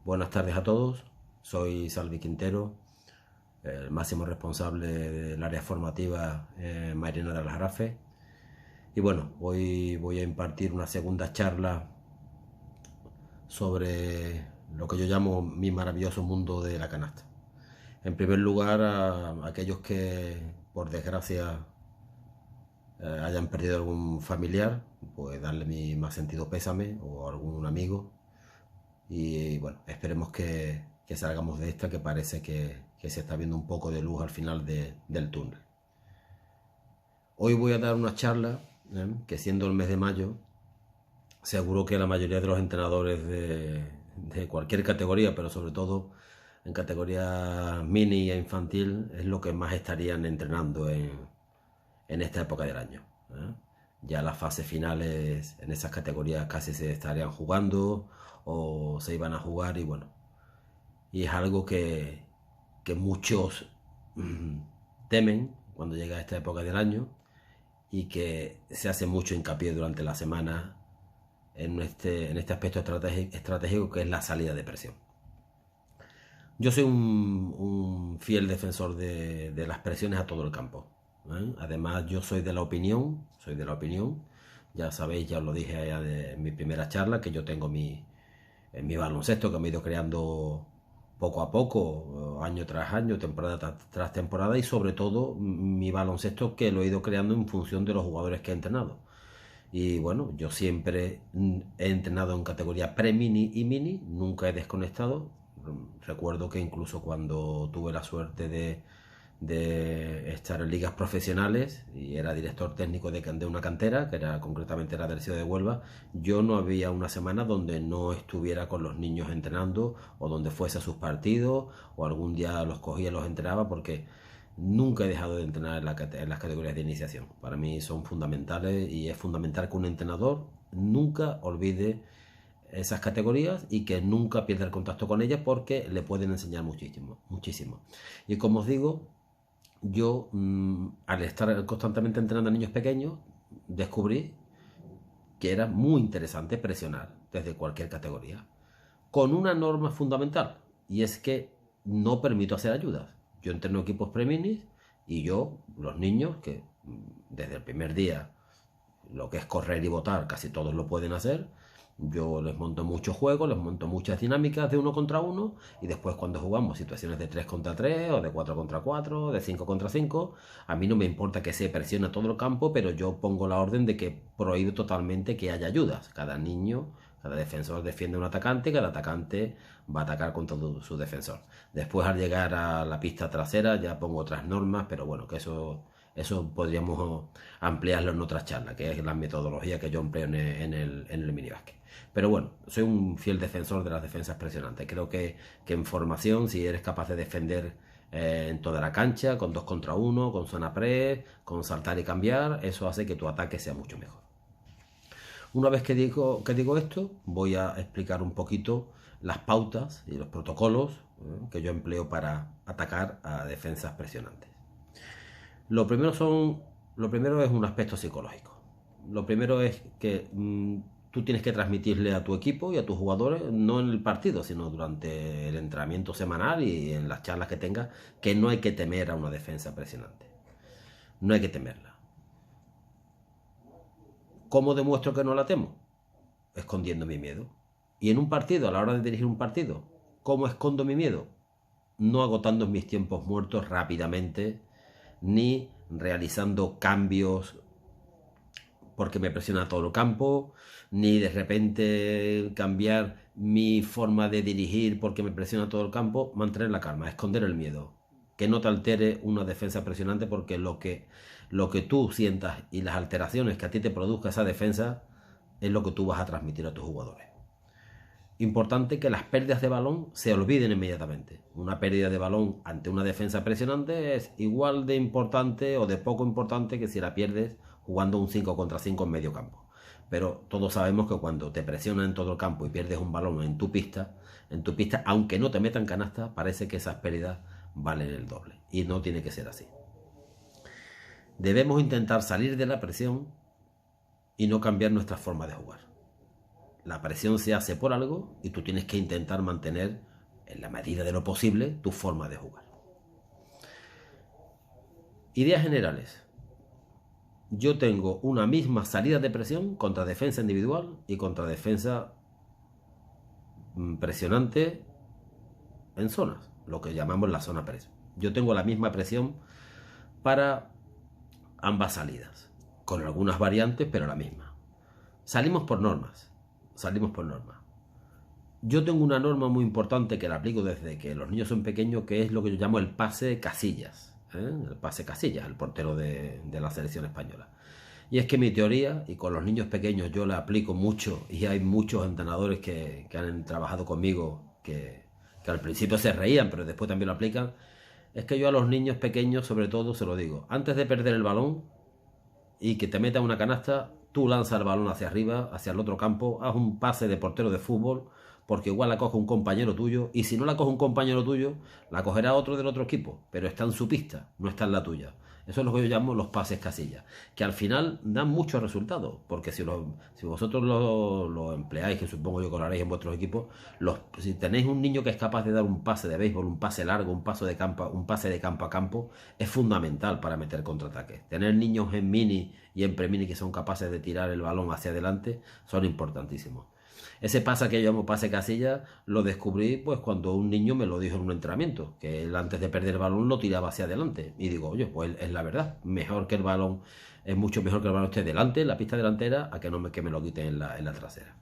Buenas tardes a todos, soy Salvi Quintero, el máximo responsable del área formativa en Mairena del Aljarafe. Y bueno, hoy voy a impartir una segunda charla sobre lo que yo llamo mi maravilloso mundo de la canasta. En primer lugar, a aquellos que por desgracia hayan perdido algún familiar, pues darle mi más sentido pésame, o algún amigo. Y bueno, esperemos que salgamos de esta, que parece que se está viendo un poco de luz al final del túnel. Hoy voy a dar una charla que, siendo el mes de mayo, seguro que la mayoría de los entrenadores de cualquier categoría, pero sobre todo en categoría mini e infantil, es lo que más estarían entrenando en esta época del año. Ya las fases finales en esas categorías casi se estarían jugando o se iban a jugar, y bueno, y es algo que muchos temen cuando llega esta época del año, y que se hace mucho hincapié durante la semana en este aspecto estratégico, que es la salida de presión. Yo soy un fiel defensor de las presiones a todo el campo. Además, yo soy de la opinión, ya sabéis, ya os lo dije en mi primera charla, que yo tengo mi baloncesto que me he ido creando poco a poco, año tras año, temporada tras temporada, y sobre todo mi baloncesto que lo he ido creando en función de los jugadores que he entrenado. Y bueno, yo siempre he entrenado en categoría pre-mini y mini, nunca he desconectado. Recuerdo que incluso cuando tuve la suerte de estar en ligas profesionales y era director técnico de una cantera, que era concretamente la del Ciudad de Huelva, yo no había una semana donde no estuviera con los niños entrenando, o donde fuese a sus partidos, o algún día los cogía y los entrenaba, porque nunca he dejado de entrenar en las categorías de iniciación. Para mí son fundamentales, y es fundamental que un entrenador nunca olvide esas categorías y que nunca pierda el contacto con ellas, porque le pueden enseñar muchísimo, muchísimo. Y como os digo, yo al estar constantemente entrenando a niños pequeños, descubrí que era muy interesante presionar desde cualquier categoría, con una norma fundamental, y es que no permito hacer ayudas. Yo entreno equipos pre-minis, y los niños, que desde el primer día lo que es correr y botar casi todos lo pueden hacer, yo les monto muchos juegos, les monto muchas dinámicas de 1 contra 1, y después, cuando jugamos situaciones de 3 contra 3, o de 4 contra 4, de 5 contra 5, a mí no me importa que se presione todo el campo, pero yo pongo la orden de que prohíbe totalmente que haya ayudas. Cada niño, cada defensor defiende a un atacante, cada atacante va a atacar contra su defensor. Después, al llegar a la pista trasera, ya pongo otras normas, pero bueno, que eso podríamos ampliarlo en otras charlas, que es la metodología que yo empleo en el minibásquet. Pero bueno, soy un fiel defensor de las defensas presionantes. Creo que en formación, si eres capaz de defender en toda la cancha, con 2 contra 1, con zona press, con saltar y cambiar, eso hace que tu ataque sea mucho mejor. Una vez que digo esto, voy a explicar un poquito las pautas y los protocolos que yo empleo para atacar a defensas presionantes. Lo primero es un aspecto psicológico. Lo primero es que tú tienes que transmitirle a tu equipo y a tus jugadores, no en el partido, sino durante el entrenamiento semanal y en las charlas que tengas, que no hay que temer a una defensa presionante. No hay que temerla. ¿Cómo demuestro que no la temo? Escondiendo mi miedo. Y en un partido, a la hora de dirigir un partido, ¿cómo escondo mi miedo? No agotando mis tiempos muertos rápidamente, ni realizando cambios porque me presiona todo el campo, ni de repente cambiar mi forma de dirigir porque me presiona todo el campo. Mantener la calma, esconder el miedo, que no te altere una defensa presionante, porque lo que tú sientas y las alteraciones que a ti te produzca esa defensa es lo que tú vas a transmitir a tus jugadores. Importante que las pérdidas de balón se olviden inmediatamente. Una pérdida de balón ante una defensa presionante es igual de importante o de poco importante que si la pierdes jugando un 5 contra 5 en medio campo. Pero todos sabemos que cuando te presionan en todo el campo y pierdes un balón en tu pista, aunque no te metan canasta, parece que esas pérdidas valen el doble. Y no tiene que ser así. Debemos intentar salir de la presión y no cambiar nuestra forma de jugar. La presión se hace por algo y tú tienes que intentar mantener, en la medida de lo posible, tu forma de jugar. Ideas generales. Yo tengo una misma salida de presión contra defensa individual y contra defensa presionante en zonas, lo que llamamos la zona presión. Yo tengo la misma presión para ambas salidas, con algunas variantes, pero la misma. Salimos por normas. Yo tengo una norma muy importante que la aplico desde que los niños son pequeños, que es lo que yo llamo el pase Casillas. El pase Casillas, el portero de la selección española. Y es que mi teoría, y con los niños pequeños yo la aplico mucho, y hay muchos entrenadores que han trabajado conmigo que al principio se reían, pero después también lo aplican, es que yo a los niños pequeños sobre todo se lo digo: antes de perder el balón y que te metan una canasta, tú lanzas el balón hacia arriba, hacia el otro campo, haz un pase de portero de fútbol, porque igual la coge un compañero tuyo, y si no la coge un compañero tuyo, la cogerá otro del otro equipo, pero está en su pista, no está en la tuya. Eso es lo que yo llamo los pases Casillas, que al final dan muchos resultados, porque si vosotros lo empleáis, que supongo yo que lo haréis en vuestros equipos, si tenéis un niño que es capaz de dar un pase de béisbol, un pase largo, un pase de campo a campo, es fundamental para meter contraataques. Tener niños en mini y en premini que son capaces de tirar el balón hacia adelante son importantísimos. Ese pase que yo llamo pase Casilla lo descubrí pues cuando un niño me lo dijo en un entrenamiento, que él antes de perder el balón lo tiraba hacia adelante. Y digo, oye, pues es la verdad, es mucho mejor que el balón esté delante, en la pista delantera, a que me lo quiten en la trasera.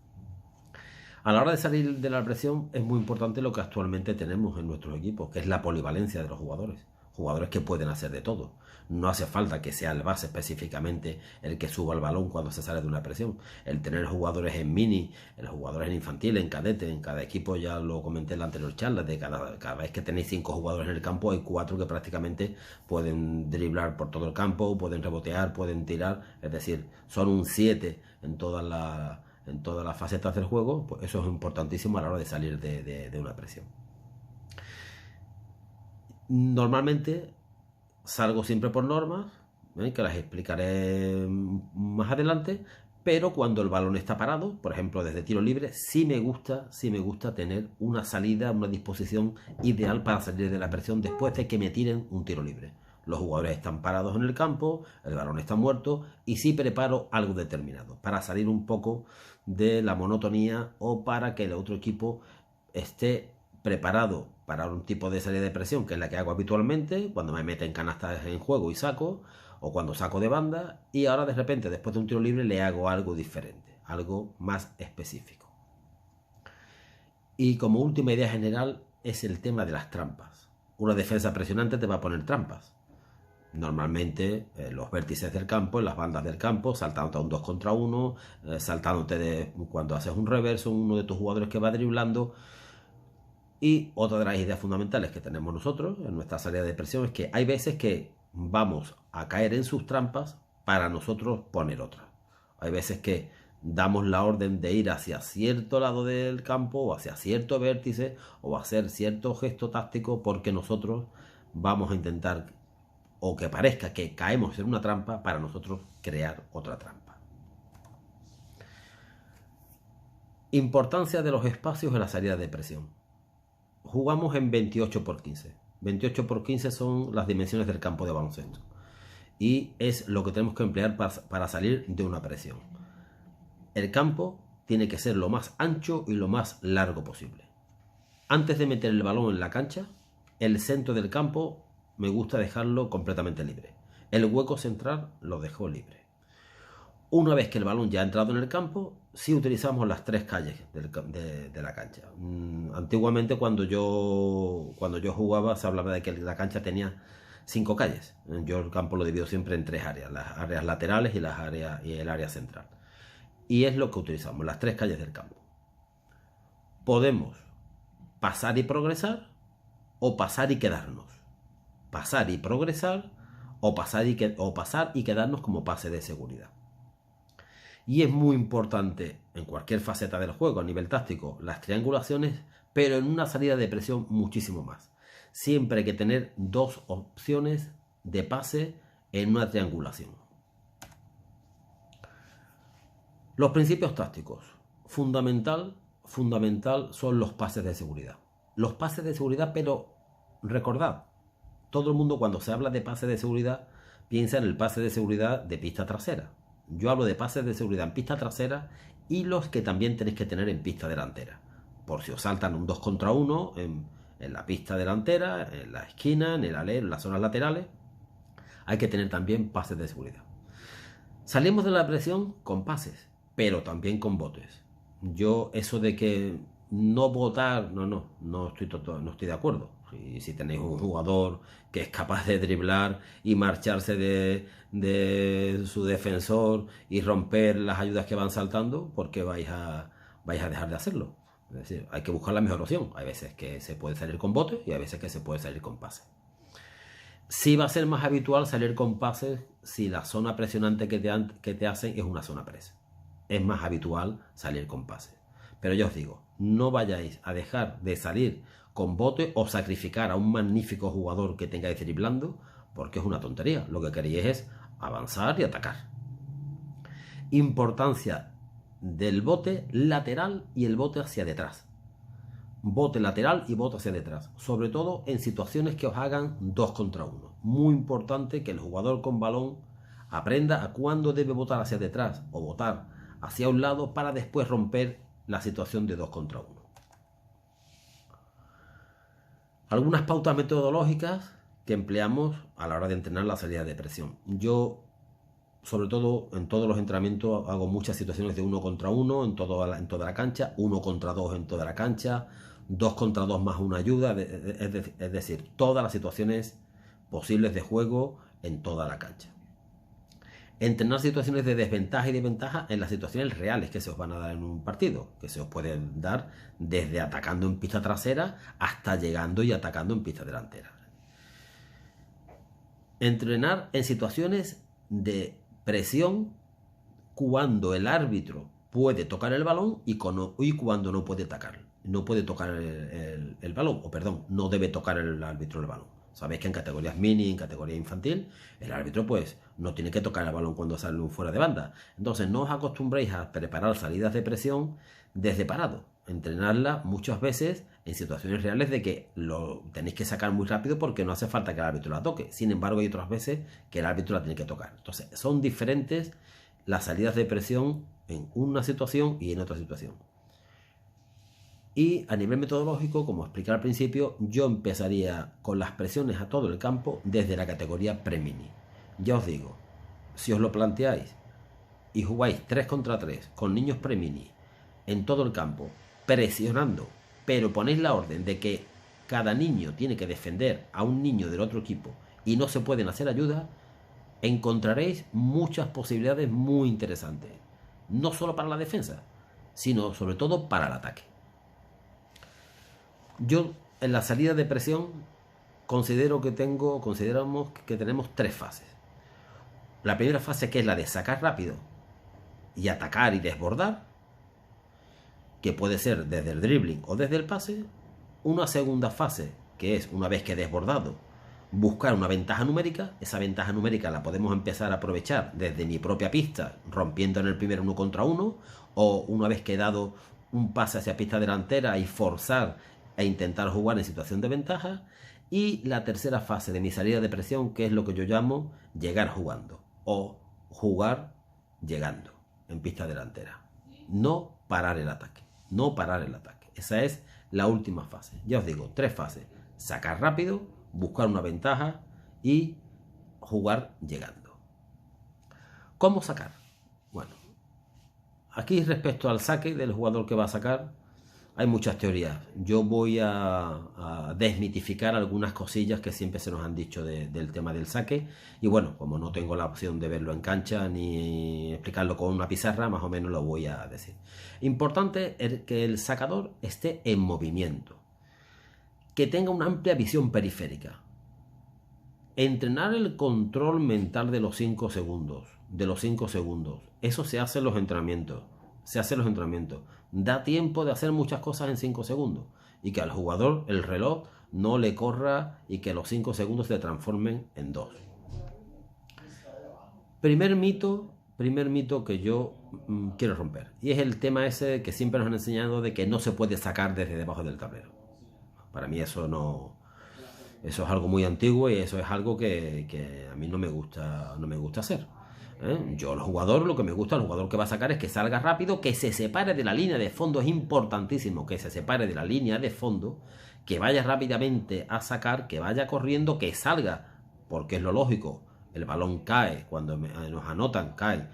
A la hora de salir de la presión es muy importante lo que actualmente tenemos en nuestros equipos, que es la polivalencia de los jugadores. Jugadores que pueden hacer de todo. No hace falta que sea el base específicamente el que suba el balón cuando se sale de una presión. El tener jugadores en mini, el jugadores en infantil, en cadete, en cada equipo, ya lo comenté en la anterior charla, de cada vez que tenéis 5 jugadores en el campo, hay 4 que prácticamente pueden driblar por todo el campo, pueden rebotear, pueden tirar, es decir, son un 7 en todas las facetas del juego. Pues eso es importantísimo a la hora de salir de una presión. Normalmente salgo siempre por normas, que las explicaré más adelante, pero cuando el balón está parado, por ejemplo desde tiro libre, sí me gusta tener una salida, una disposición ideal para salir de la presión después de que me tiren un tiro libre. Los jugadores están parados en el campo, el balón está muerto, y sí preparo algo determinado para salir un poco de la monotonía, o para que el otro equipo esté preparado para un tipo de salida de presión, que es la que hago habitualmente cuando me meten canastas en juego y saco, o cuando saco de banda, y ahora de repente después de un tiro libre le hago algo diferente, algo más específico. Y como última idea general es el tema de las trampas. Una defensa presionante te va a poner trampas. Normalmente los vértices del campo, en las bandas del campo, saltándote a un 2 contra 1, saltándote cuando haces un reverso, uno de tus jugadores que va driblando. Y otra de las ideas fundamentales que tenemos nosotros en nuestra salida de presión es que hay veces que vamos a caer en sus trampas para nosotros poner otra. Hay veces que damos la orden de ir hacia cierto lado del campo, o hacia cierto vértice, o hacer cierto gesto táctico, porque nosotros vamos a intentar, o que parezca que caemos en una trampa, para nosotros crear otra trampa. Importancia de los espacios en la salida de presión. Jugamos en 28×15. 28×15 son las dimensiones del campo de baloncesto. Y es lo que tenemos que emplear para salir de una presión. El campo tiene que ser lo más ancho y lo más largo posible. Antes de meter el balón en la cancha, el centro del campo me gusta dejarlo completamente libre. El hueco central lo dejo libre. Una vez que el balón ya ha entrado en el campo, sí utilizamos las 3 calles de la cancha. Antiguamente cuando yo jugaba se hablaba de que la cancha tenía 5 calles. Yo el campo lo divido siempre en 3 áreas, las áreas laterales y el área central. Y es lo que utilizamos, las 3 calles del campo. Podemos pasar y progresar, o pasar y quedarnos. Pasar y progresar, o pasar y quedarnos como pase de seguridad. Y es muy importante en cualquier faceta del juego a nivel táctico las triangulaciones, pero en una salida de presión muchísimo más. Siempre hay que tener 2 opciones de pase en una triangulación. Los principios tácticos. fundamental son los pases de seguridad. Los pases de seguridad, pero recordad, todo el mundo cuando se habla de pases de seguridad piensa en el pase de seguridad de pista trasera. Yo hablo de pases de seguridad en pista trasera y los que también tenéis que tener en pista delantera. Por si os saltan un 2 contra 1 en la pista delantera, en la esquina, en el alero, en las zonas laterales, hay que tener también pases de seguridad. Salimos de la presión con pases, pero también con botes. Yo eso de que no botar, no estoy de acuerdo. Si tenéis un jugador que es capaz de driblar y marcharse de su defensor y romper las ayudas que van saltando, ¿por qué vais a dejar de hacerlo? Es decir, hay que buscar la mejor opción. Hay veces que se puede salir con botes y hay veces que se puede salir con pases. Sí va a ser más habitual salir con pases si la zona presionante que te hacen es una zona presa. Es más habitual salir con pases. Pero yo os digo, no vayáis a dejar de salir con bote o sacrificar a un magnífico jugador que tengáis driblando, porque es una tontería. Lo que queréis es avanzar y atacar. Importancia del bote lateral y el bote hacia detrás. Bote lateral y bote hacia detrás, sobre todo en situaciones que os hagan 2 contra 1. Muy importante que el jugador con balón aprenda a cuándo debe botar hacia detrás o botar hacia un lado para después romper la situación de 2 contra 1. Algunas pautas metodológicas que empleamos a la hora de entrenar la salida de presión. Yo, sobre todo en todos los entrenamientos, hago muchas situaciones de 1 contra 1 en toda la cancha, 1 contra 2 en toda la cancha, 2 contra 2 más una ayuda, es decir, todas las situaciones posibles de juego en toda la cancha. Entrenar situaciones de desventaja y de ventaja en las situaciones reales que se os van a dar en un partido, que se os pueden dar desde atacando en pista trasera hasta llegando y atacando en pista delantera. Entrenar en situaciones de presión cuando el árbitro puede tocar el balón y cuando no puede tocar el balón, o perdón, no debe tocar el árbitro el balón. Sabéis que en categorías mini, en categoría infantil, el árbitro pues no tiene que tocar el balón cuando sale un fuera de banda. Entonces no os acostumbréis a preparar salidas de presión desde parado. Entrenarla muchas veces en situaciones reales de que lo tenéis que sacar muy rápido porque no hace falta que el árbitro la toque. Sin embargo, hay otras veces que el árbitro la tiene que tocar. Entonces son diferentes las salidas de presión en una situación y en otra situación. Y a nivel metodológico, como expliqué al principio, yo empezaría con las presiones a todo el campo desde la categoría pre-mini. Ya os digo, si os lo planteáis y jugáis 3 contra 3 con niños pre-mini en todo el campo, presionando, pero ponéis la orden de que cada niño tiene que defender a un niño del otro equipo y no se pueden hacer ayudas, encontraréis muchas posibilidades muy interesantes. No solo para la defensa, sino sobre todo para el ataque. Yo en la salida de presión consideramos que tenemos 3 fases. La primera fase, que es la de sacar rápido y atacar y desbordar, que puede ser desde el dribbling o desde el pase. Una segunda fase, que es una vez que he desbordado, buscar una ventaja numérica. Esa ventaja numérica la podemos empezar a aprovechar desde mi propia pista, rompiendo en el primer 1 contra 1, o una vez que he dado un pase hacia pista delantera y forzar e intentar jugar en situación de ventaja. Y la tercera fase de mi salida de presión, que es lo que yo llamo llegar jugando o jugar llegando en pista delantera. No parar el ataque. Esa es la última fase. Ya os digo, 3 fases: sacar rápido, buscar una ventaja y jugar llegando. ¿Cómo sacar? Bueno, aquí respecto al saque del jugador que va a sacar, hay muchas teorías. Yo voy a desmitificar algunas cosillas que siempre se nos han dicho del tema del saque. Y bueno, como no tengo la opción de verlo en cancha ni explicarlo con una pizarra, más o menos lo voy a decir. Importante es que el sacador esté en movimiento, que tenga una amplia visión periférica. Entrenar el control mental de los 5 segundos. Eso se hace en los entrenamientos. Da tiempo de hacer muchas cosas en 5 segundos. Y que al jugador el reloj no le corra y que los 5 segundos se transformen en 2. Primer mito primer mito que yo quiero romper. Y es el tema ese que siempre nos han enseñado de que no se puede sacar desde debajo del tablero. Para mí eso no... Eso es algo muy antiguo y eso es algo que a mí no me gusta hacer. Yo, el jugador, lo que me gusta, el jugador que va a sacar es que salga rápido, que se separe de la línea de fondo. Es importantísimo que se separe de la línea de fondo, que vaya rápidamente a sacar, que vaya corriendo, que salga, porque es lo lógico. El balón cae, cuando nos anotan, cae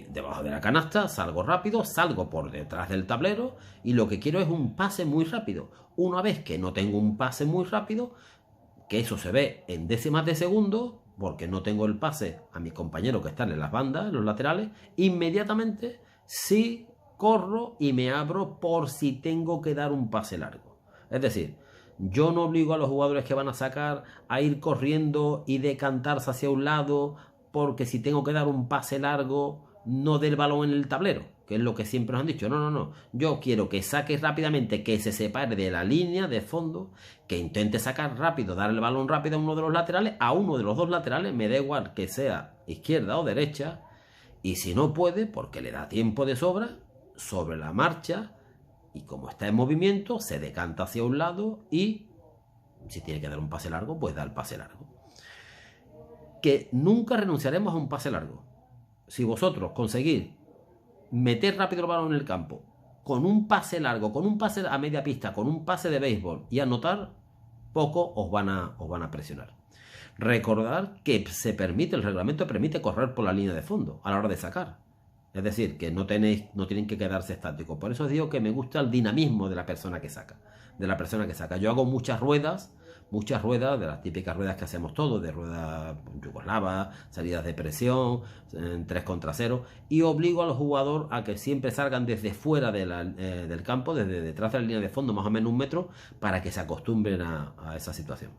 debajo de la canasta, salgo rápido, salgo por detrás del tablero y lo que quiero es un pase muy rápido. Una vez que no tengo un pase muy rápido, que eso se ve en décimas de segundo, porque no tengo el pase a mis compañeros que están en las bandas, en los laterales, inmediatamente sí corro y me abro por si tengo que dar un pase largo. Es decir, yo no obligo a los jugadores que van a sacar a ir corriendo y decantarse hacia un lado, porque si tengo que dar un pase largo, no dé el balón en el tablero, que es lo que siempre nos han dicho. No. Yo quiero que saque rápidamente, que se separe de la línea de fondo, que intente sacar rápido, dar el balón rápido a uno de los laterales, a uno de los dos laterales, me da igual que sea izquierda o derecha, y si no puede, porque le da tiempo de sobra, sobre la marcha, y como está en movimiento, se decanta hacia un lado y si tiene que dar un pase largo, pues da el pase largo. Que nunca renunciaremos a un pase largo. Si vosotros conseguís meter rápido el balón en el campo, con un pase largo, con un pase a media pista, con un pase de béisbol y anotar, poco os van a presionar. Recordad que el reglamento permite correr por la línea de fondo a la hora de sacar. Es decir, que no tienen que quedarse estáticos. Por eso os digo que me gusta el dinamismo de la persona que saca. Yo hago muchas ruedas, de las típicas ruedas que hacemos todos, de ruedas yugoslavas, salidas de presión, 3 contra 0, y obligo al jugador a que siempre salgan desde fuera del campo, desde detrás de la línea de fondo, más o menos 1 metro, para que se acostumbren a esa situación.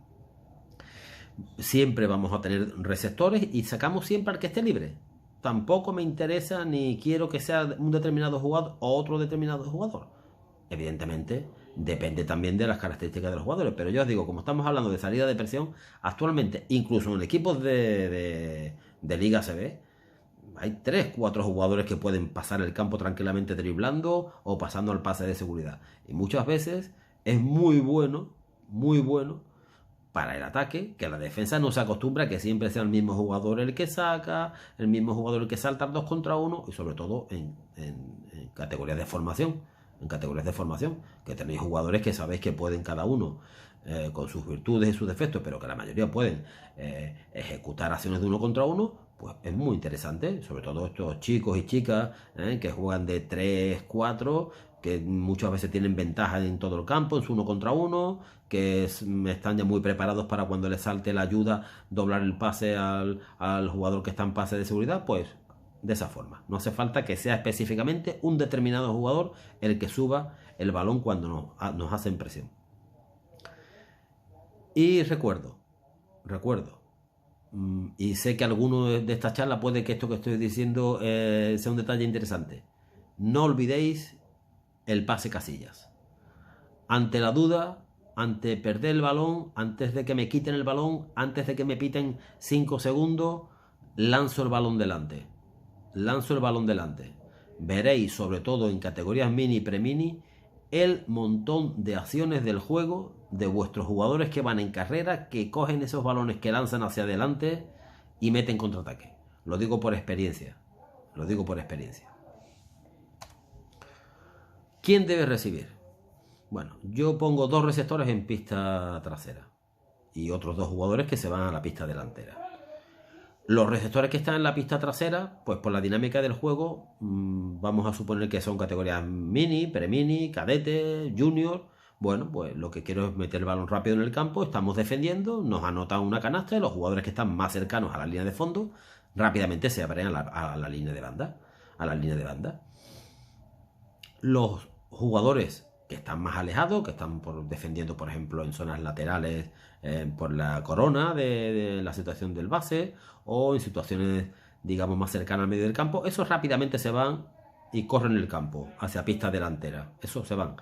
Siempre vamos a tener receptores y sacamos siempre al que esté libre. Tampoco me interesa ni quiero que sea un determinado jugador o otro determinado jugador. Evidentemente, depende también de las características de los jugadores. Pero yo os digo, como estamos hablando de salida de presión, actualmente, incluso en equipos de Liga CB, hay 3-4 jugadores que pueden pasar el campo tranquilamente driblando o pasando al pase de seguridad. Y muchas veces es muy bueno para el ataque, que la defensa no se acostumbra a que siempre sea el mismo jugador el que saca, el mismo jugador el que salta 2 contra 1, y sobre todo en categorías de formación. Que tenéis jugadores que sabéis que pueden cada uno, con sus virtudes y sus defectos, pero que la mayoría pueden ejecutar acciones de 1 contra 1, pues es muy interesante, sobre todo estos chicos y chicas que juegan de 3-4, que muchas veces tienen ventaja en todo el campo, en su 1 contra 1, que están ya muy preparados para cuando les salte la ayuda, doblar el pase al jugador que está en pase de seguridad, pues de esa forma. No hace falta que sea específicamente un determinado jugador el que suba el balón cuando nos hacen presión. Y recuerdo, y sé que alguno de esta charla puede que esto que estoy diciendo sea un detalle interesante. No olvidéis el pase casillas. Ante la duda, ante perder el balón, antes de que me quiten el balón, antes de que me piten 5 segundos, lanzo el balón delante. Veréis, sobre todo en categorías mini y pre-mini, el montón de acciones del juego de vuestros jugadores que van en carrera, que cogen esos balones que lanzan hacia adelante y meten contraataque. Lo digo por experiencia. ¿Quién debe recibir? Bueno, yo pongo 2 receptores en pista trasera y otros 2 jugadores que se van a la pista delantera. Los receptores que están en la pista trasera, pues por la dinámica del juego, vamos a suponer que son categorías mini, pre-mini, cadete, junior. Bueno, pues lo que quiero es meter el balón rápido en el campo, estamos defendiendo, nos anotan una canasta y los jugadores que están más cercanos a la línea de fondo rápidamente se abren a la línea de banda. Los jugadores que están más alejados, que están defendiendo, por ejemplo, en zonas laterales, por la corona de la situación del base, o en situaciones, digamos, más cercanas al medio del campo, esos rápidamente se van y corren el campo hacia pista delantera. Esos se van.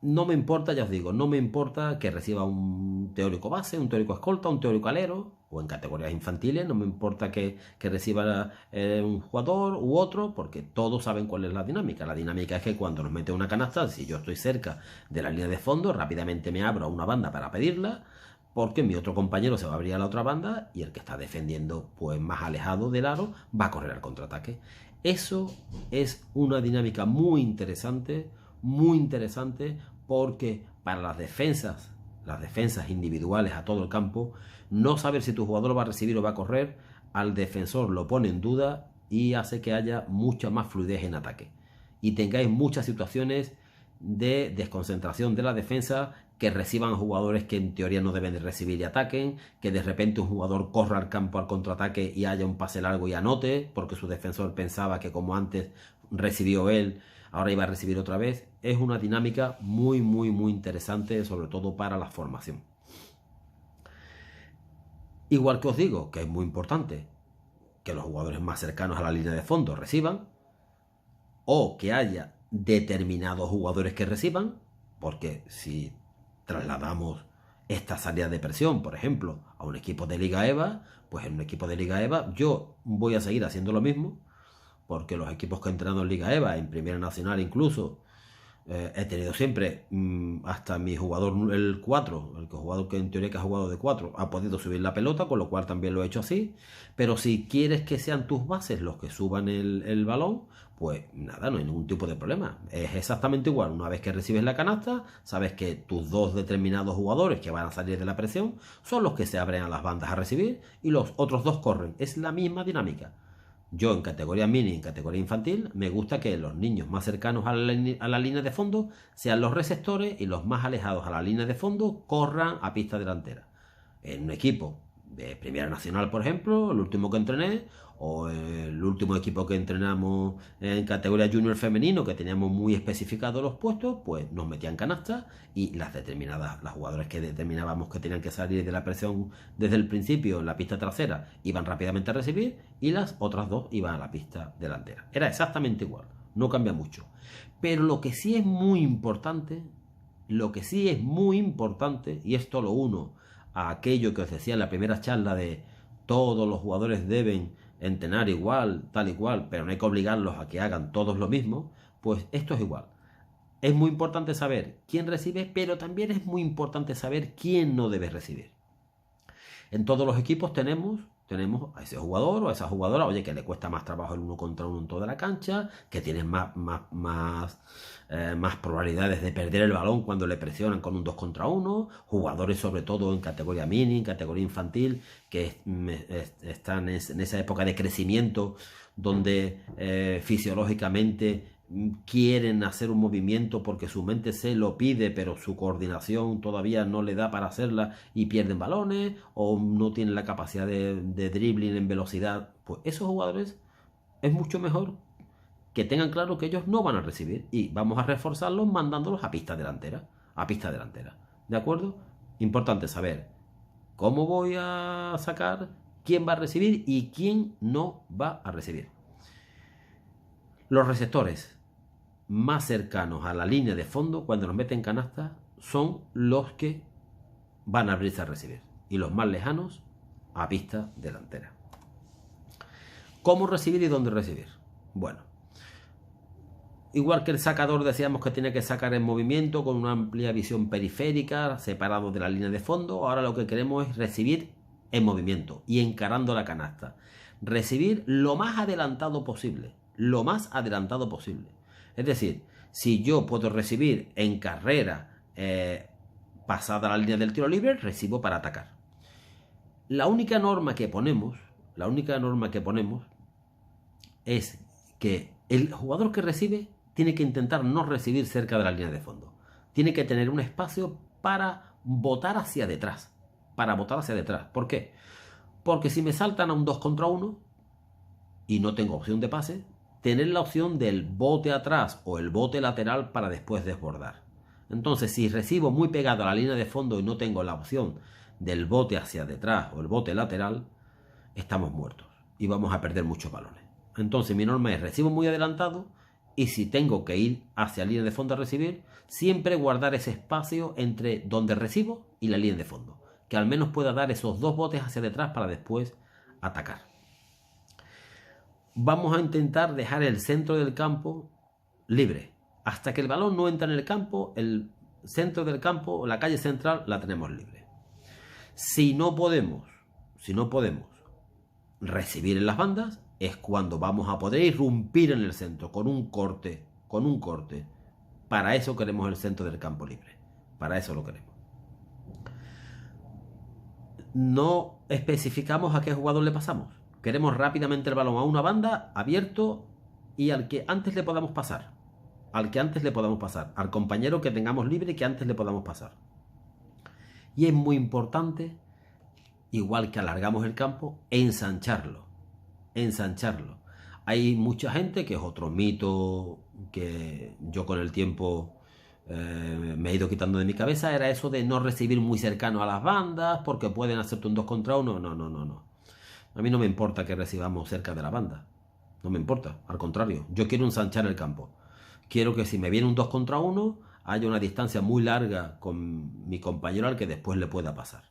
no me importa, ya os digo, no me importa que reciba un teórico base, un teórico escolta, un teórico alero, o en categorías infantiles, no me importa que reciba un jugador u otro, porque todos saben cuál es la dinámica. La dinámica es que cuando nos mete una canasta, si yo estoy cerca de la línea de fondo, rápidamente me abro a una banda para pedirla, porque mi otro compañero se va a abrir a la otra banda y el que está defendiendo pues más alejado del aro va a correr al contraataque. Eso es una dinámica muy interesante porque para las defensas individuales a todo el campo, no saber si tu jugador va a recibir o va a correr, al defensor lo pone en duda y hace que haya mucha más fluidez en ataque. Y tengáis muchas situaciones de desconcentración de la defensa, que reciban jugadores que en teoría no deben de recibir y ataquen, que de repente un jugador corra al campo al contraataque y haya un pase largo y anote, porque su defensor pensaba que como antes recibió él, ahora iba a recibir otra vez. Es una dinámica muy interesante, sobre todo para la formación. Igual que os digo que es muy importante que los jugadores más cercanos a la línea de fondo reciban, o que haya determinados jugadores que reciban, porque si trasladamos esta salida de presión, por ejemplo, a un equipo de Liga EVA, pues en un equipo de Liga EVA yo voy a seguir haciendo lo mismo, porque los equipos que he entrenado en Liga EVA, en Primera Nacional incluso, he tenido siempre, hasta mi jugador, el 4, el jugador que en teoría que ha jugado de 4, ha podido subir la pelota, con lo cual también lo he hecho así. Pero si quieres que sean tus bases los que suban el balón, pues nada, no hay ningún tipo de problema. Es exactamente igual. Una vez que recibes la canasta, sabes que tus dos determinados jugadores que van a salir de la presión son los que se abren a las bandas a recibir y los otros dos corren. Es la misma dinámica. Yo en categoría mini y en categoría infantil me gusta que los niños más cercanos a la línea de fondo sean los receptores y los más alejados a la línea de fondo corran a pista delantera. En un equipo de Primera Nacional, por ejemplo, el último que entrené, o el último equipo que entrenamos en categoría junior femenino, que teníamos muy especificados los puestos, pues nos metían canastas y las jugadoras que determinábamos que tenían que salir de la presión desde el principio en la pista trasera iban rápidamente a recibir y las otras dos iban a la pista delantera. Era exactamente igual, no cambia mucho. Pero lo que sí es muy importante, y esto lo uno a aquello que os decía en la primera charla de todos los jugadores deben entrenar igual, tal y cual, pero no hay que obligarlos a que hagan todos lo mismo, pues esto es igual. Es muy importante saber quién recibe, pero también es muy importante saber quién no debe recibir. En todos los equipos tenemos a ese jugador o a esa jugadora, oye, que le cuesta más trabajo el 1 contra 1 en toda la cancha, que tienen más probabilidades de perder el balón cuando le presionan con un 2 contra 1, jugadores sobre todo en categoría mini, en categoría infantil, que están en esa época de crecimiento donde fisiológicamente quieren hacer un movimiento porque su mente se lo pide, pero su coordinación todavía no le da para hacerla y pierden balones, o no tienen la capacidad de dribbling en velocidad. Pues esos jugadores es mucho mejor que tengan claro que ellos no van a recibir y vamos a reforzarlos mandándolos a pista delantera. ¿De acuerdo? Importante saber cómo voy a sacar, quién va a recibir y quién no va a recibir. Los receptores más cercanos a la línea de fondo cuando nos meten canasta son los que van a abrirse a recibir y los más lejanos a pista delantera. ¿Cómo recibir y dónde recibir? Bueno, igual que el sacador decíamos que tiene que sacar en movimiento con una amplia visión periférica separado de la línea de fondo, ahora lo que queremos es recibir en movimiento y encarando la canasta. Recibir lo más adelantado posible, Es decir, si yo puedo recibir en carrera pasada la línea del tiro libre, recibo para atacar. La única norma que ponemos es que el jugador que recibe tiene que intentar no recibir cerca de la línea de fondo. Tiene que tener un espacio para botar hacia detrás. ¿Por qué? Porque si me saltan a un 2 contra 1 y no tengo opción de pase, tener la opción del bote atrás o el bote lateral para después desbordar. Entonces, si recibo muy pegado a la línea de fondo y no tengo la opción del bote hacia detrás o el bote lateral, estamos muertos y vamos a perder muchos balones. Entonces, mi norma es recibo muy adelantado y si tengo que ir hacia la línea de fondo a recibir, siempre guardar ese espacio entre donde recibo y la línea de fondo, que al menos pueda dar esos 2 botes hacia detrás para después atacar. Vamos a intentar dejar el centro del campo libre. Hasta que el balón no entra en el campo, el centro del campo, la calle central, la tenemos libre. Si no podemos recibir en las bandas, es cuando vamos a poder irrumpir en el centro con un corte. Para eso queremos el centro del campo libre. Para eso lo queremos. No especificamos a qué jugador le pasamos. Queremos rápidamente el balón a una banda, abierto, y al que antes le podamos pasar. Al compañero que tengamos libre que antes le podamos pasar. Y es muy importante, igual que alargamos el campo, ensancharlo. Hay mucha gente, que es otro mito que yo con el tiempo me he ido quitando de mi cabeza, era eso de no recibir muy cercano a las bandas porque pueden hacerte un 2 contra 1. No. A mí no me importa que recibamos cerca de la banda. No me importa, al contrario. Yo quiero ensanchar el campo. Quiero que si me viene un 2 contra 1 haya una distancia muy larga con mi compañero al que después le pueda pasar.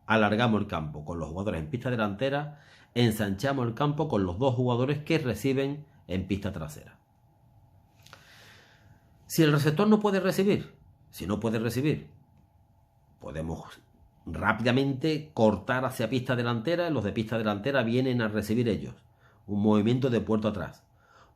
Alargamos el campo con los jugadores en pista delantera, ensanchamos el campo con los 2 jugadores que reciben en pista trasera. Si el receptor no puede recibir, podemos rápidamente cortar hacia pista delantera. Los de pista delantera vienen a recibir ellos. Un movimiento de puerto atrás.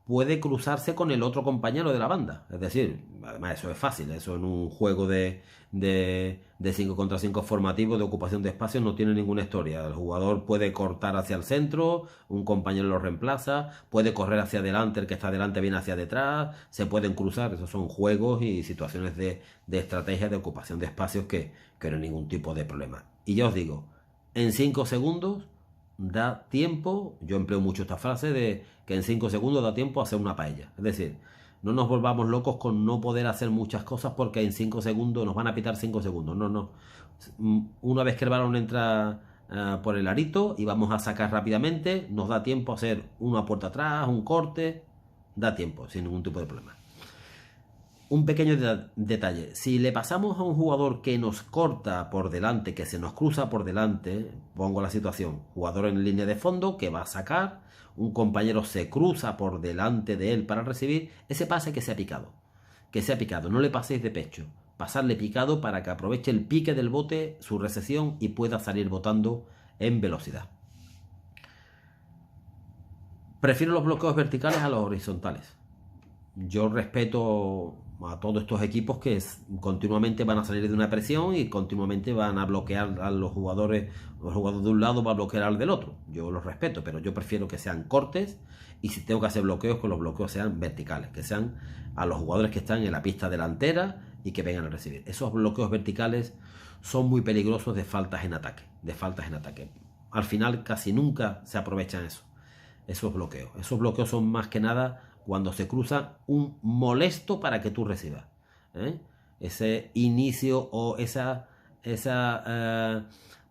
Puede cruzarse con el otro compañero de la banda. Es decir, además eso es fácil. Eso en un juego de 5 contra 5 formativo de ocupación de espacios no tiene ninguna historia. El jugador puede cortar hacia el centro, un compañero lo reemplaza, puede correr hacia adelante, el que está adelante viene hacia detrás, se pueden cruzar. Esos son juegos y situaciones de estrategia de ocupación de espacios que no hay ningún tipo de problema. Y ya os digo, en 5 segundos da tiempo. Yo empleo mucho esta frase de que en 5 segundos da tiempo a hacer una paella. Es decir, no nos volvamos locos con no poder hacer muchas cosas porque en 5 segundos nos van a pitar 5 segundos. No. Una vez que el balón entra por el arito y vamos a sacar rápidamente, nos da tiempo a hacer una puerta atrás, un corte. Da tiempo, sin ningún tipo de problema. Un pequeño detalle, si le pasamos a un jugador que nos corta por delante, que se nos cruza por delante, pongo la situación, jugador en línea de fondo que va a sacar, un compañero se cruza por delante de él para recibir, ese pase que sea picado, no le paséis de pecho, pasarle picado para que aproveche el pique del bote, su recepción y pueda salir botando en velocidad. Prefiero los bloqueos verticales a los horizontales. Yo respeto a todos estos equipos que continuamente van a salir de una presión y continuamente van a bloquear a los jugadores. El jugador de un lado va a bloquear al del otro. Yo los respeto, pero yo prefiero que sean cortes, y si tengo que hacer bloqueos, que los bloqueos sean verticales, que sean a los jugadores que están en la pista delantera y que vengan a recibir. Esos bloqueos verticales son muy peligrosos de faltas en ataque. Al final casi nunca se aprovechan esos bloqueos. Esos bloqueos son más que nada cuando se cruza un molesto para que tú recibas. Ese inicio o ese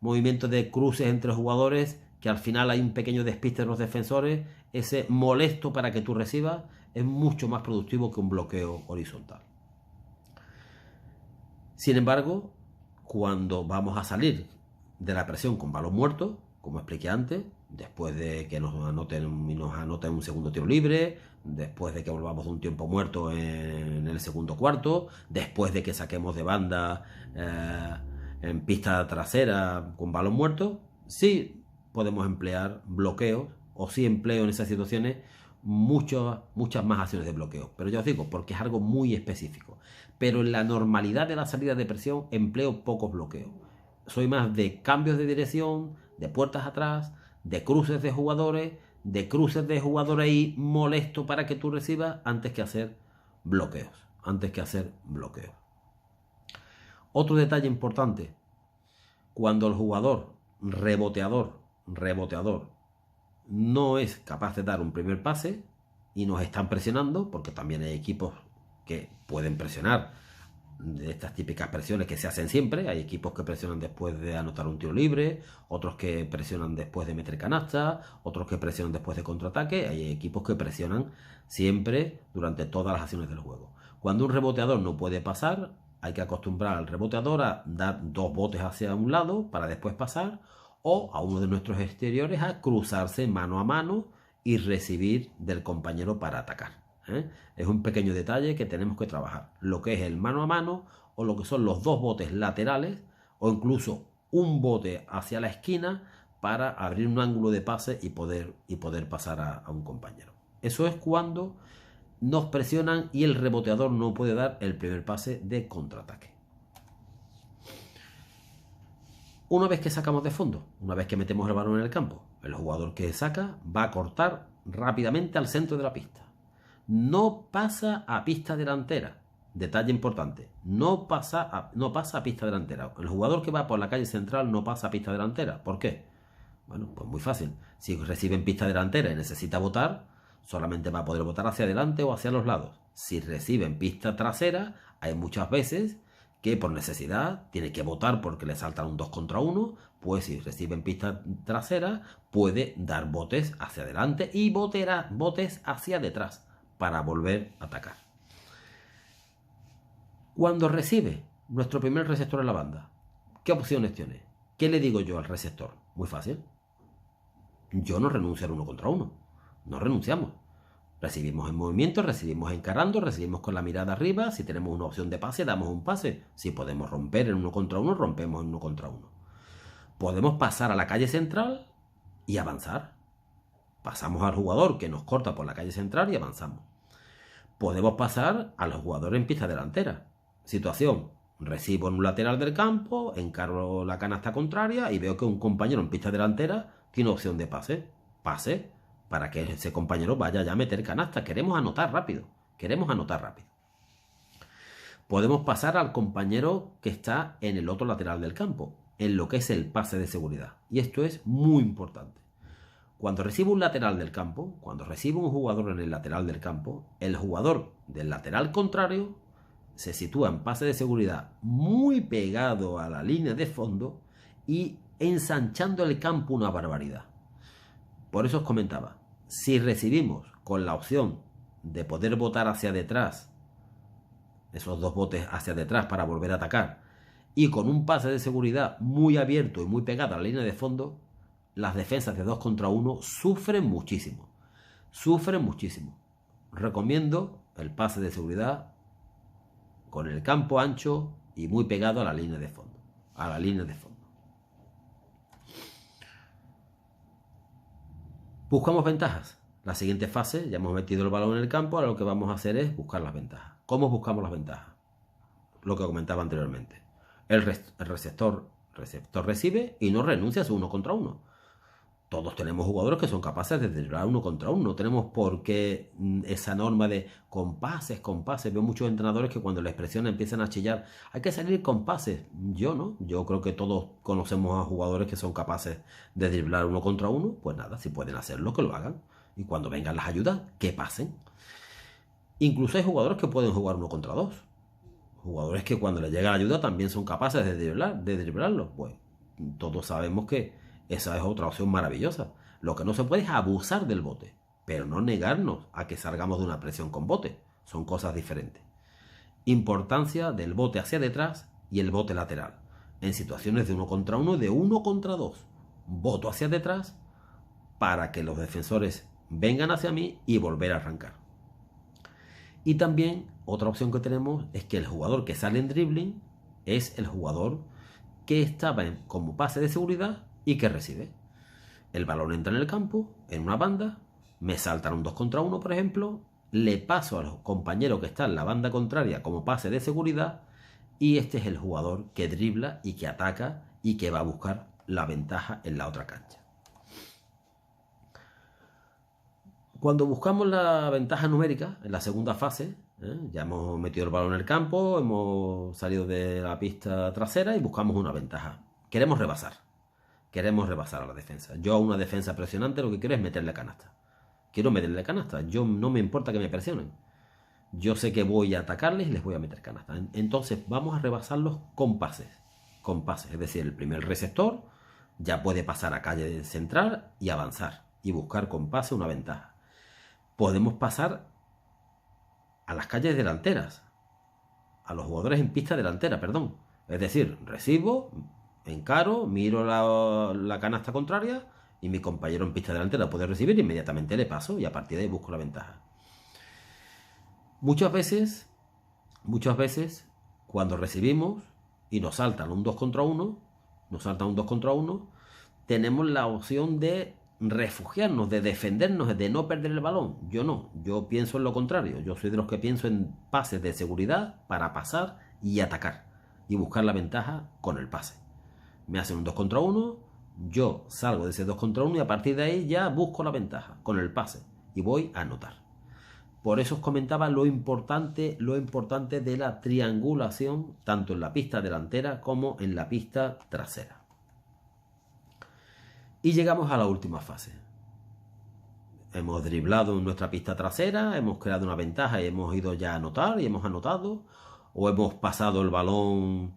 movimiento de cruces entre jugadores, que al final hay un pequeño despiste de los defensores, ese molesto para que tú recibas es mucho más productivo que un bloqueo horizontal. Sin embargo, cuando vamos a salir de la presión con balón muerto, como expliqué antes, después de que nos anoten un segundo tiro libre, después de que volvamos de un tiempo muerto en el segundo cuarto, después de que saquemos de banda en pista trasera con balón muerto, sí podemos emplear bloqueos, o sí empleo en esas situaciones muchas más acciones de bloqueo. Pero ya os digo, porque es algo muy específico. Pero en la normalidad de la salida de presión empleo pocos bloqueos. Soy más de cambios de dirección, de puertas atrás, de cruces de jugadores ahí molesto para que tú recibas, antes que hacer bloqueos. Otro detalle importante: cuando el jugador reboteador no es capaz de dar un primer pase y nos están presionando, porque también hay equipos que pueden presionar de estas típicas presiones que se hacen siempre. Hay equipos que presionan después de anotar un tiro libre, otros que presionan después de meter canasta, otros que presionan después de contraataque. Hay equipos que presionan siempre durante todas las acciones del juego. Cuando un reboteador no puede pasar, hay que acostumbrar al reboteador a dar 2 botes hacia un lado para después pasar, o a uno de nuestros exteriores a cruzarse mano a mano y recibir del compañero para atacar. Es un pequeño detalle que tenemos que trabajar. Lo que es el mano a mano, o lo que son los 2 botes laterales, o incluso un bote hacia la esquina para abrir un ángulo de pase y poder pasar a un compañero. Eso es cuando nos presionan y el reboteador no puede dar el primer pase de contraataque. Una vez que sacamos de fondo, una vez que metemos el balón en el campo, el jugador que saca va a cortar rápidamente al centro de la pista. No pasa a pista delantera. Detalle importante, no pasa a pista delantera. El jugador que va por la calle central no pasa a pista delantera. ¿Por qué? Bueno, pues muy fácil. Si recibe en pista delantera y necesita botar, solamente va a poder botar hacia adelante o hacia los lados. Si recibe en pista trasera, hay muchas veces que por necesidad tiene que botar porque le saltan un 2 contra 1, pues si recibe en pista trasera puede dar botes hacia adelante y botes hacia detrás para volver a atacar. Cuando recibe nuestro primer receptor en la banda, ¿qué opciones tiene? ¿Qué le digo yo al receptor? Muy fácil. Yo no renuncio al 1 contra 1. No renunciamos. Recibimos en movimiento, recibimos encarando, recibimos con la mirada arriba. Si tenemos una opción de pase, damos un pase. Si podemos romper en 1 contra 1, rompemos en 1 contra 1. Podemos pasar a la calle central y avanzar. Pasamos al jugador que nos corta por la calle central y avanzamos. Podemos pasar al jugador en pista delantera. Situación: recibo en un lateral del campo, encaro la canasta contraria y veo que un compañero en pista delantera tiene opción de pase. Pase para que ese compañero vaya ya a meter canasta. Queremos anotar rápido. Podemos pasar al compañero que está en el otro lateral del campo, en lo que es el pase de seguridad. Y esto es muy importante. Cuando recibo un lateral del campo, cuando recibo un jugador en el lateral del campo, el jugador del lateral contrario se sitúa en pase de seguridad muy pegado a la línea de fondo y ensanchando el campo una barbaridad. Por eso os comentaba, si recibimos con la opción de poder botar hacia detrás, esos 2 botes hacia detrás para volver a atacar, y con un pase de seguridad muy abierto y muy pegado a la línea de fondo, las defensas de 2 contra 1 sufren muchísimo. Recomiendo el pase de seguridad con el campo ancho y muy pegado a la línea de fondo. Buscamos ventajas. La siguiente fase, ya hemos metido el balón en el campo, ahora lo que vamos a hacer es buscar las ventajas. ¿Cómo buscamos las ventajas? Lo que comentaba anteriormente. El receptor recibe y no renuncia a su 1 contra 1. Todos tenemos jugadores que son capaces de driblar 1 contra 1. No tenemos por qué esa norma de con pases. Veo muchos entrenadores que cuando les presiona empiezan a chillar. Hay que salir con pases. Yo no. Yo creo que todos conocemos a jugadores que son capaces de driblar 1 contra 1. Pues nada, si pueden hacerlo, que lo hagan. Y cuando vengan las ayudas, que pasen. Incluso hay jugadores que pueden jugar 1 contra 2. Jugadores que cuando les llega la ayuda también son capaces de driblarlo. Pues todos sabemos que esa es otra opción maravillosa. Lo que no se puede es abusar del bote, pero no negarnos a que salgamos de una presión con bote. Son cosas diferentes. Importancia del bote hacia detrás y el bote lateral. En situaciones de 1 contra 1 y de 1 contra 2. Boto hacia detrás para que los defensores vengan hacia mí y volver a arrancar. Y también otra opción que tenemos es que el jugador que sale en dribbling es el jugador que estaba como pase de seguridad y que recibe. El balón entra en el campo, en una banda, me saltan un 2 contra 1, por ejemplo, le paso al compañero que está en la banda contraria como pase de seguridad y este es el jugador que dribla y que ataca y que va a buscar la ventaja en la otra cancha. Cuando buscamos la ventaja numérica en la segunda fase, ya hemos metido el balón en el campo, hemos salido de la pista trasera y buscamos una ventaja. Queremos rebasar a la defensa. Yo a una defensa presionante lo que quiero es meterle canasta. Quiero meterle canasta. Yo no me importa que me presionen. yo sé que voy a atacarles y les voy a meter canasta. Entonces vamos a rebasarlos con pases. Con pases, es decir, el primer receptor ya puede pasar a calle central y avanzar y buscar con pase una ventaja. Podemos pasar a las calles delanteras, a los jugadores en pista delantera, perdón. Es decir, recibo, encaro, miro la canasta contraria y mi compañero en pista delantera puede recibir, inmediatamente le paso y a partir de ahí busco la ventaja. Muchas veces, cuando recibimos y nos saltan un 2 contra 1, tenemos la opción de refugiarnos, de defendernos, de no perder el balón. Yo no, yo pienso en lo contrario. Yo soy de los que pienso en pases de seguridad para pasar y atacar y buscar la ventaja con el pase. Me hacen un 2 contra 1, yo salgo de ese 2 contra 1 y a partir de ahí ya busco la ventaja con el pase y voy a anotar. Por eso os comentaba lo importante de la triangulación, tanto en la pista delantera como en la pista trasera. Y llegamos a la última fase. Hemos driblado en nuestra pista trasera, hemos creado una ventaja y hemos ido ya a anotar y hemos anotado, o hemos pasado el balón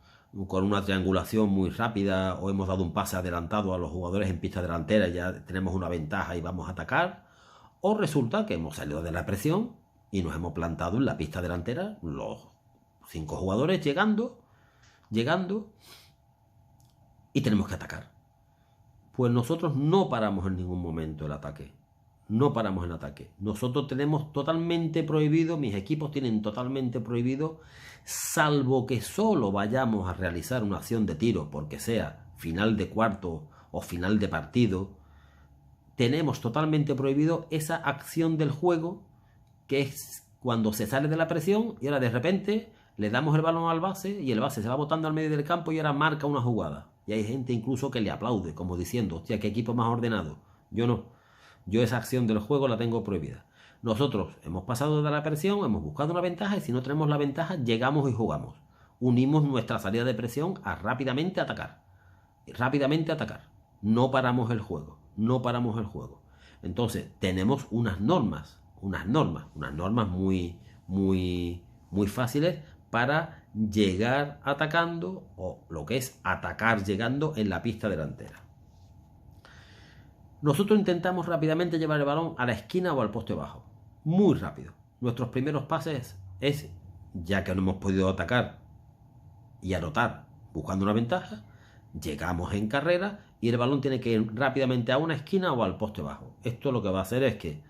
con una triangulación muy rápida, o hemos dado un pase adelantado a los jugadores en pista delantera y ya tenemos una ventaja y vamos a atacar. O resulta que hemos salido de la presión y nos hemos plantado en la pista delantera, los 5 jugadores llegando, y tenemos que atacar. Pues nosotros no paramos en ningún momento el ataque. No paramos el ataque. Nosotros tenemos totalmente prohibido, mis equipos tienen totalmente prohibido, salvo que solo vayamos a realizar una acción de tiro, porque sea final de cuarto o final de partido, tenemos totalmente prohibido esa acción del juego, que es cuando se sale de la presión y ahora de repente le damos el balón al base y el base se va botando al medio del campo y ahora marca una jugada. Y hay gente incluso que le aplaude, como diciendo, hostia, qué equipo más ordenado. Yo no. Yo esa acción del juego la tengo prohibida. Nosotros hemos pasado de la presión, hemos buscado una ventaja y si no tenemos la ventaja, llegamos y jugamos. Unimos nuestra salida de presión a rápidamente atacar. Rápidamente atacar. No paramos el juego. No paramos el juego. Entonces, tenemos unas normas muy fáciles para llegar atacando, o lo que es atacar llegando en la pista delantera. Nosotros intentamos rápidamente llevar el balón a la esquina o al poste bajo. Muy rápido. Nuestros primeros pases es, ya que no hemos podido atacar y anotar buscando una ventaja, llegamos en carrera y el balón tiene que ir rápidamente a una esquina o al poste bajo. Esto lo que va a hacer es que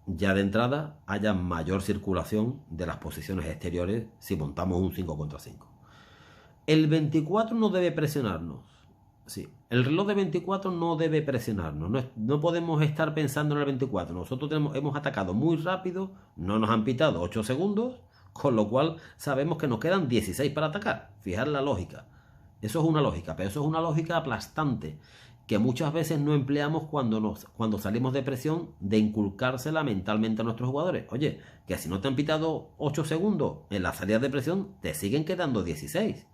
ya de entrada haya mayor circulación de las posiciones exteriores si montamos un 5 contra 5. El 24 no debe presionarnos. Sí, el reloj de 24 no debe presionarnos. No podemos estar pensando en el 24. Nosotros hemos atacado muy rápido, no nos han pitado 8 segundos, con lo cual sabemos que nos quedan 16 para atacar. Fijar la lógica. Eso es una lógica, pero eso es una lógica aplastante que muchas veces no empleamos cuando salimos de presión, de inculcársela mentalmente a nuestros jugadores. Oye, que si no te han pitado 8 segundos en la salida de presión, te siguen quedando 16.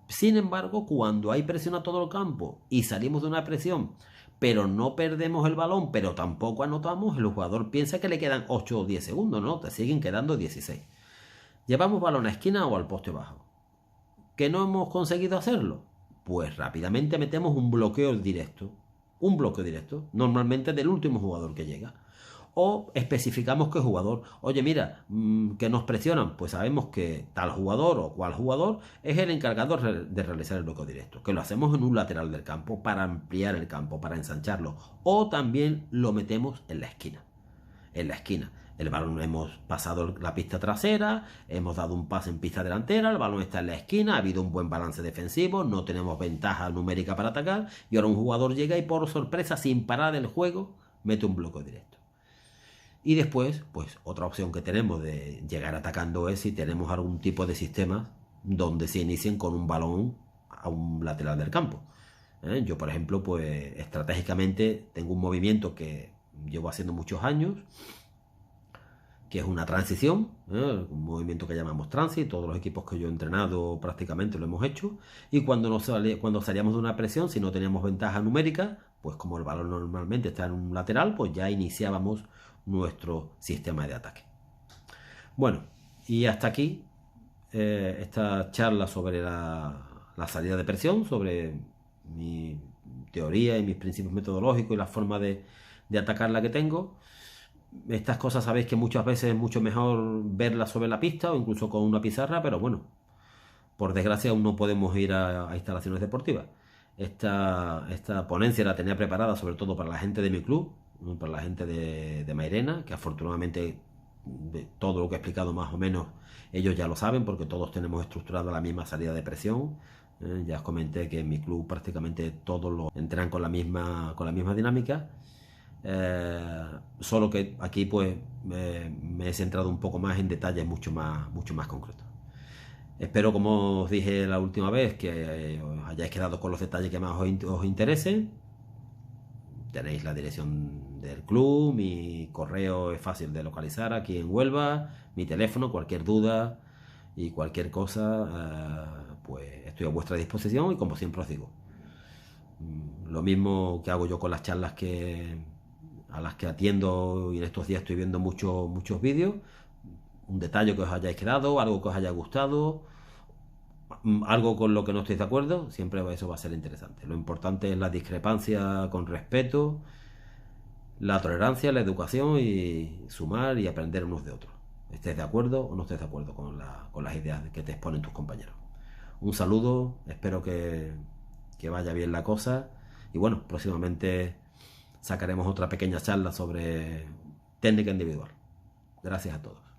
Sin embargo, cuando hay presión a todo el campo y salimos de una presión, pero no perdemos el balón, pero tampoco anotamos, el jugador piensa que le quedan 8 o 10 segundos, ¿no? Te siguen quedando 16. Llevamos balón a esquina o al poste bajo. ¿Que no hemos conseguido hacerlo? Pues rápidamente metemos un bloqueo directo, normalmente del último jugador que llega. O especificamos qué jugador. Oye, mira, que nos presionan, pues sabemos que tal jugador o cual jugador es el encargado de realizar el bloqueo directo, que lo hacemos en un lateral del campo para ampliar el campo, para ensancharlo. O también lo metemos en la esquina. El balón, hemos pasado la pista trasera, hemos dado un pase en pista delantera, el balón está en la esquina, ha habido un buen balance defensivo, no tenemos ventaja numérica para atacar y ahora un jugador llega y por sorpresa, sin parar el juego, mete un bloqueo directo. Y después, pues otra opción que tenemos de llegar atacando es si tenemos algún tipo de sistemas donde se inicien con un balón a un lateral del campo. Yo, por ejemplo, pues estratégicamente tengo un movimiento que llevo haciendo muchos años, que es una transición, un movimiento que llamamos transit. Todos los equipos que yo he entrenado prácticamente lo hemos hecho, y cuando salíamos de una presión, si no teníamos ventaja numérica, pues como el balón normalmente está en un lateral, pues ya iniciábamos nuestro sistema de ataque. Bueno, y hasta aquí esta charla sobre la salida de presión, sobre mi teoría y mis principios metodológicos y la forma de atacarla que tengo. Estas cosas sabéis que muchas veces es mucho mejor verlas sobre la pista o incluso con una pizarra, pero bueno, por desgracia aún no podemos ir a instalaciones deportivas. Esta ponencia la tenía preparada sobre todo para la gente de mi club, para la gente de Mairena, que afortunadamente de todo lo que he explicado más o menos ellos ya lo saben porque todos tenemos estructurada la misma salida de presión. Ya os comenté que en mi club prácticamente todos lo entran con la misma dinámica. Solo que aquí pues me he centrado un poco más en detalles mucho más concretos. Espero, como os dije la última vez, que os hayáis quedado con los detalles que más os interesen. Tenéis la dirección del club, mi correo es fácil de localizar aquí en Huelva, mi teléfono, cualquier duda y cualquier cosa, pues estoy a vuestra disposición y como siempre os digo, lo mismo que hago yo con las charlas a las que atiendo y en estos días estoy viendo muchos vídeos, un detalle que os hayáis quedado, algo que os haya gustado, algo con lo que no estéis de acuerdo, siempre eso va a ser interesante. Lo importante es la discrepancia con respeto, la tolerancia, la educación y sumar y aprender unos de otros. Estés de acuerdo o no estés de acuerdo con las ideas que te exponen tus compañeros. Un saludo, espero que vaya bien la cosa y bueno, próximamente sacaremos otra pequeña charla sobre técnica individual. Gracias a todos.